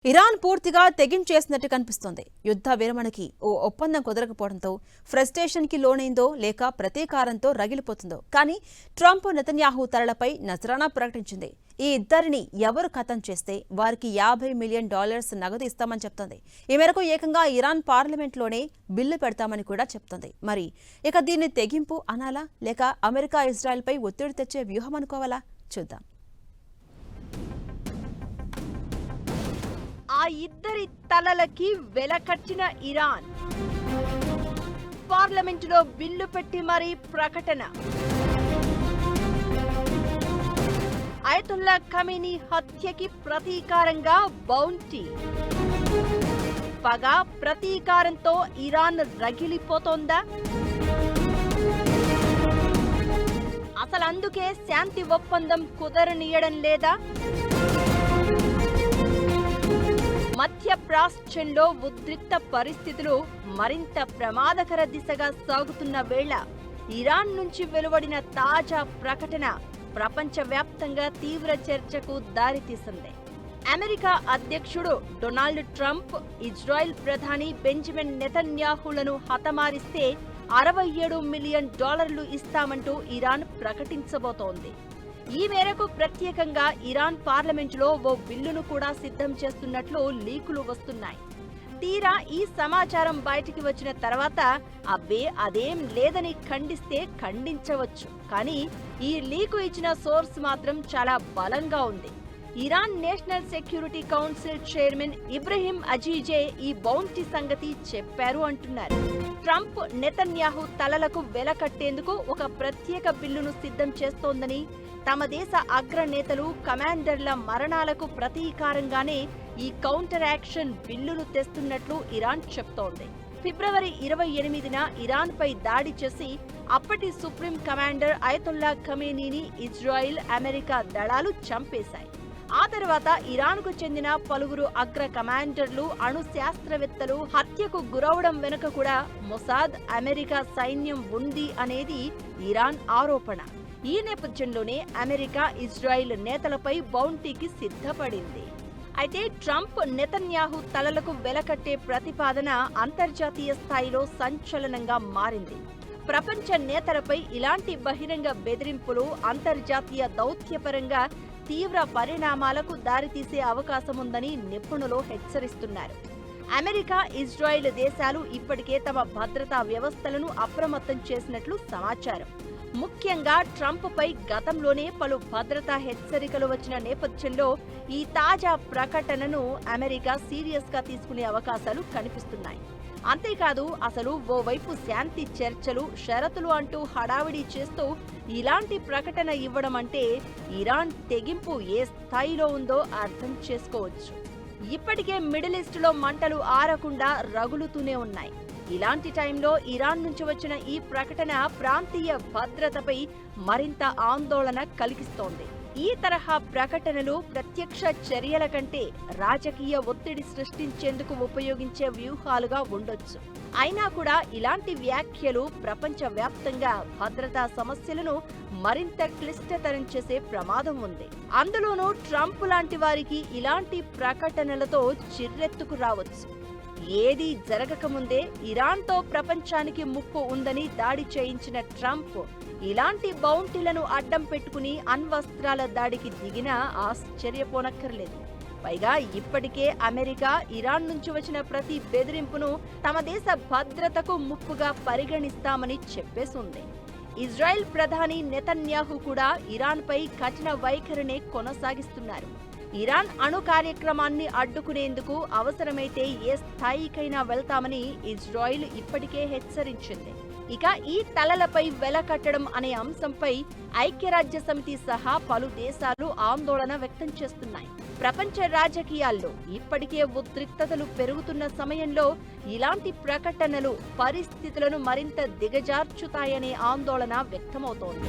Iran పూర్తిగా తెగించేసినట్టు కనిపిస్తోంది. యుద్ధ విరమణకి ఓ ఒప్పందం కుదరకపోవడంతో ఫ్రస్ట్రేషన్కి లోనైందో లేక ప్రతీకారంతో రగిలిపోతుందో. కానీ ట్రంప్ నెతన్యాహు తరలపై నజరానా ప్రకటించింది. ఈ ఇద్దరిని ఎవరు ఖతం చేస్తే వారికి $50 మిలియన్ నగదు ఇస్తామని చెప్తోంది. ఈ మేరకు ఏకంగా ఇరాన్ పార్లమెంట్లోనే బిల్లు పెడతామని కూడా చెప్తోంది. మరి ఇక దీన్ని తెగింపు అనాలా లేక అమెరికా ఇజ్రాయెల్పై ఒత్తిడి తెచ్చే వ్యూహం అనుకోవాలా? చూద్దాం. ఆ ఇద్దరి తలలకి వెలకట్టిన ఇరాన్ పార్లమెంటులో బిల్లు పెట్టి మరీ ప్రకటన. అయతుల్లా ఖమేనీ హత్యకి ప్రతీకారంగా బౌంటీ. పగ ప్రతీకారంతో ఇరాన్ రగిలిపోతోందా? అసలు అందుకే శాంతి ఒప్పందం కుదరనీయడం లేదా? మధ్య ప్రాచ్యంలో ఉద్రిక్త పరిస్థితులు మరింత ప్రమాదకర దిశగా సాగుతున్న వేళ ఇరాన్ నుంచి వెలువడిన తాజా ప్రకటన ప్రపంచవ్యాప్తంగా తీవ్ర చర్చకు దారితీసింది. అమెరికా అధ్యక్షుడు డొనాల్డ్ ట్రంప్ ఇజ్రాయెల్ ప్రధాని బెంజమిన్ నెతన్యాహులను హతమారిస్తే $67 మిలియన్ ఇస్తామంటూ ఇరాన్ ప్రకటించబోతోంది. ఈ మేరకు ప్రత్యేకంగా ఇరాన్ పార్లమెంటులో ఓ బిల్లును కూడా సిద్ధం చేస్తున్నట్లు లీకులు వస్తున్నాయి. తీరా ఈ సమాచారం బయటికి వచ్చిన తర్వాత అదేం లేదని ఖండించవచ్చు. కానీ ఈ లీకు ఇచ్చిన సోర్స్ మాత్రం చాలా బలంగా ఉంది. Iran National Security Council chairman Ibrahim Azizi ఈ బౌంటీ సంగతి చెప్పారు అంటున్నారు. ట్రంప్ నెతన్యాహు తలలకు వెలకట్టేందుకు ఒక ప్రత్యేక బిల్లును సిద్ధం చేస్తోందని, తమ దేశ అగ్రనేతలు కమాండర్ల మరణాలకు ప్రతీకారంగానే ఈ కౌంటర్ యాక్షన్ బిల్లును తెస్తున్నట్లు ఇరాన్ చెప్తోంది. ఫిబ్రవరి 28న ఇరాన్పై దాడి చేసి అప్పటి సుప్రీం కమాండర్ అయతుల్లా ఖమేనీని ఇజ్రాయిల్, అమెరికా దళాలు చంపేశాయి. ఆ తర్వాత ఇరాన్కు చెందిన పలువురు అగ్ర కమాండర్లు, అణు శాస్త్రవేత్తలు హత్యకు గురవడం వెనుక కూడా మొసాద్, అమెరికా సైన్యం ఉంది అనేది ఇరాన్ ఆరోపణ. ఈ నేపథ్యంలోనే అమెరికా ఇజ్రాయిల్ నేతలపై బౌంటీకి సిద్ధపడింది. అయితే ట్రంప్ నెతన్యాహు తలలకు వెలకట్టే ప్రతిపాదన అంతర్జాతీయ స్థాయిలో సంచలనంగా మారింది. ప్రపంచ నేతలపై ఇలాంటి బహిరంగ బెదిరింపులు అంతర్జాతీయ దౌత్యపరంగా తీవ్ర పరిణామాలకు దారితీసే అవకాశముందని నిపుణులు హెచ్చరిస్తున్నారు. అమెరికా, ఇజ్రాయిల్ దేశాలు ఇప్పటికే తమ భద్రతా వ్యవస్థలను అప్రమత్తం చేసినట్లు సమాచారం. ముఖ్యంగా ట్రంప్పై గతంలోనే పలు భద్రతా హెచ్చరికలు వచ్చిన నేపథ్యంలో ఈ తాజా ప్రకటనను అమెరికా సీరియస్ గా తీసుకునే అవకాశాలు కనిపిస్తున్నాయి. అంతేకాదు, అసలు ఓవైపు శాంతి చర్చలు, షరతులు అంటూ హడావిడి చేస్తూ ఇలాంటి ప్రకటన ఇవ్వడం అంటే ఇరాన్ తెగింపు ఏ స్థాయిలో ఉందో అర్థం చేసుకోవచ్చు. ఇప్పటికే మిడిల్ ఈస్ట్లో మంటలు ఆరకుండా రగులుతూనే ఉన్నాయి. ఇలాంటి టైంలో ఇరాన్ నుంచి వచ్చిన ఈ ప్రకటన ప్రాంతీయ భద్రతపై మరింత ఆందోళన కలిగిస్తోంది. ఈ తరహా ప్రకటనలు ప్రత్యక్ష చర్యల కంటే రాజకీయ ఒత్తిడి సృష్టించేందుకు ఉపయోగించే వ్యూహాలుగా ఉండొచ్చు. అయినా కూడా ఇలాంటి వ్యాఖ్యలు ప్రపంచవ్యాప్తంగా భద్రతా సమస్యలను మరింత క్లిష్టతరం చేసే ప్రమాదం ఉంది. అందులోనూ ట్రంప్ లాంటి వారికి ఇలాంటి ప్రకటనలతో చిర్రెత్తుకు రావచ్చు. ఏదీ జరగకముందే ఇరాన్తో ప్రపంచానికి ముప్పు ఉందని దాడి చేయించిన ట్రంప్ ఇలాంటి బౌంటీలను అడ్డం పెట్టుకుని అణ్వస్త్రాల దాడికి దిగినా ఆశ్చర్యపోనక్కర్లేదు. పైగా ఇప్పటికే అమెరికా ఇరాన్ నుంచి వచ్చిన ప్రతి బెదిరింపును తమ దేశ భద్రతకు ముప్పుగా పరిగణిస్తామని చెప్పేసింది. ఇజ్రాయెల్ ప్రధాని నెతన్యాహు కూడా ఇరాన్పై కఠిన వైఖరినే కొనసాగిస్తున్నారు. ఇరాన్ అణు కార్యక్రమాన్ని అడ్డుకునేందుకు అవసరమైతే ఏ స్థాయికైనా వెళ్తామని ఇజ్రాయిల్ ఇప్పటికే హెచ్చరించింది. ఇక ఈ తలలపై వెలకట్టడం అనే అంశంపై ఐక్యరాజ్యసమితి సహా పలు దేశాలు ఆందోళన వ్యక్తం చేస్తున్నాయి. ప్రపంచ రాజకీయాల్లో ఇప్పటికే ఉద్రిక్తతలు పెరుగుతున్న సమయంలో ఇలాంటి ప్రకటనలు పరిస్థితులను మరింత దిగజార్చుతాయనే ఆందోళన వ్యక్తమవుతోంది.